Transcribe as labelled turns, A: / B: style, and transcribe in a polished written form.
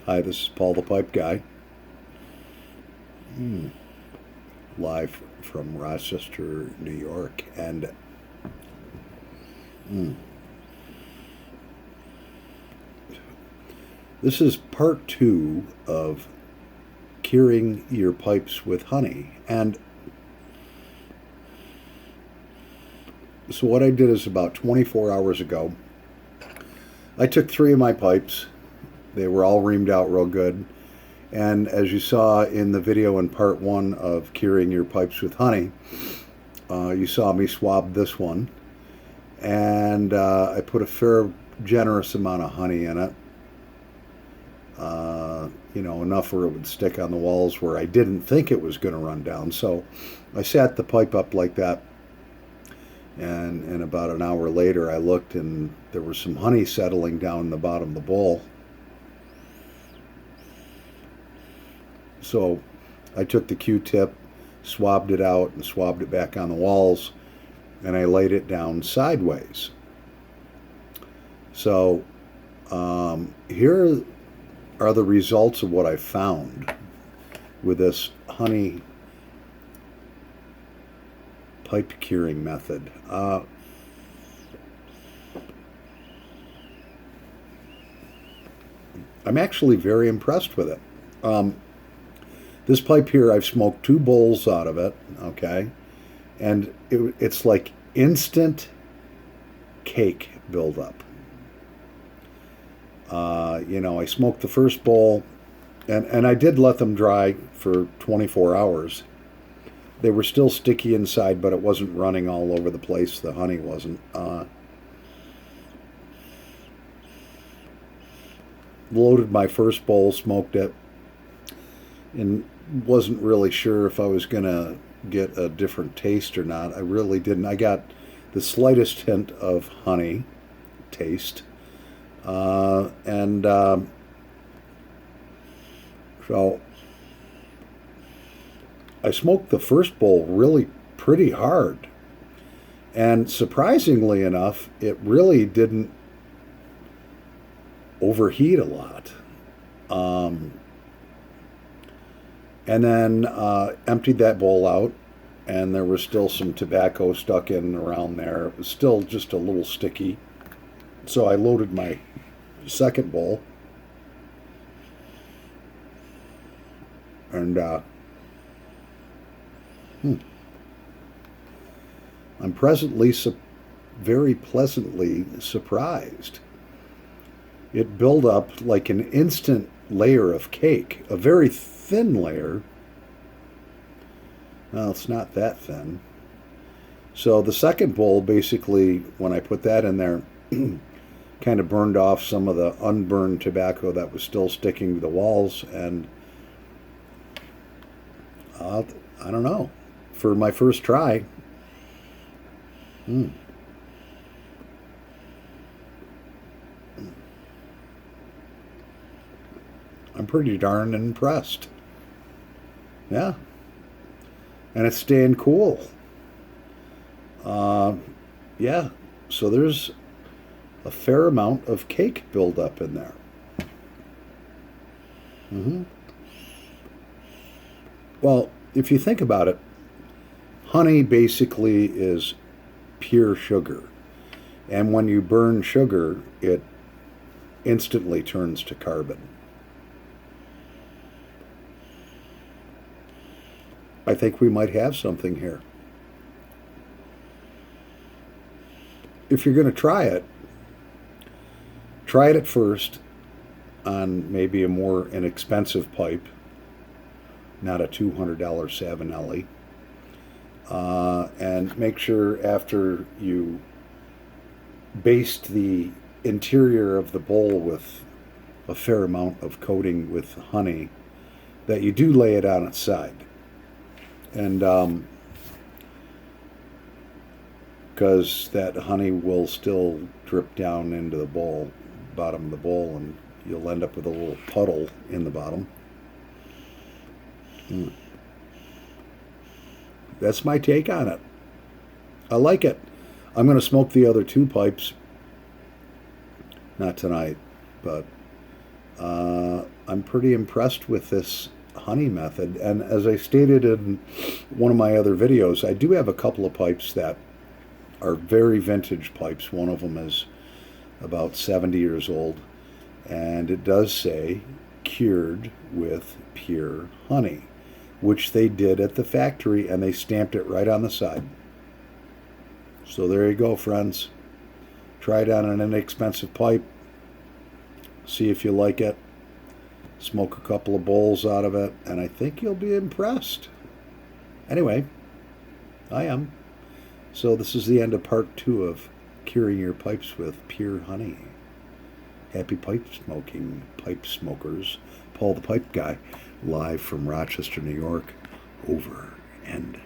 A: Hi, this is Paul the Pipe Guy, live from Rochester, New York. And this is part two of curing your pipes with honey. And so, what I did is about 24 hours ago, I took three of my pipes. They were all reamed out real good. And as you saw in the video in part one of curing your pipes with honey, you saw me swab this one. And I put a fair, generous amount of honey in it. Enough where it would stick on the walls where I didn't think it was going to run down. So I sat the pipe up like that. And about an hour later, I looked and there was some honey settling down in the bottom of the bowl. So I took the Q-tip, swabbed it out, and swabbed it back on the walls, and I laid it down sideways. So here are the results of what I found with this honey pipe curing method. I'm actually very impressed with it. This pipe here, I've smoked 2 bowls out of it, okay? And it's like instant cake buildup. I smoked the first bowl, and I did let them dry for 24 hours. They were still sticky inside, but it wasn't running all over the place. The honey wasn't. Loaded my first bowl, smoked it, and wasn't really sure if I was going to get a different taste or not. I really didn't. I got the slightest hint of honey taste. So I smoked the first bowl really pretty hard. And surprisingly enough, it really didn't overheat a lot. And then emptied that bowl out, and there was still some tobacco stuck in around there. It was still just a little sticky. So I loaded my second bowl, and I'm very pleasantly surprised. It built up like an instant layer of cake, a very thin layer. Well, it's not that thin. So the second bowl, basically, when I put that in there, kind of burned off some of the unburned tobacco that was still sticking to the walls. And I don't know. For my first try, I'm pretty darn impressed. Yeah. And it's staying cool. Yeah. So there's a fair amount of cake buildup in there. Well, if you think about it, honey basically is pure sugar. And when you burn sugar, it instantly turns to carbon. I think we might have something here. If you're going to try it at first on maybe a more inexpensive pipe, not a $200 Savinelli, and make sure after you baste the interior of the bowl with a fair amount of coating with honey, that you do lay it on its side. And because that honey will still drip down into the bowl, bottom of the bowl, and you'll end up with a little puddle in the bottom. That's my take on it. I like it. I'm going to smoke the other 2 pipes. Not tonight, but I'm pretty impressed with this honey method. And as I stated in one of my other videos, I do have a couple of pipes that are very vintage pipes. One of them is about 70 years old, and it does say cured with pure honey, which they did at the factory, and they stamped it right on the side. So there you go, friends. Try it on an inexpensive pipe. See if you like it. Smoke a couple of bowls out of it, and I think you'll be impressed. Anyway, I am. So this is the end of part 2 of curing your pipes with pure honey. Happy pipe smoking, pipe smokers. Paul the Pipe Guy, live from Rochester, New York. Over and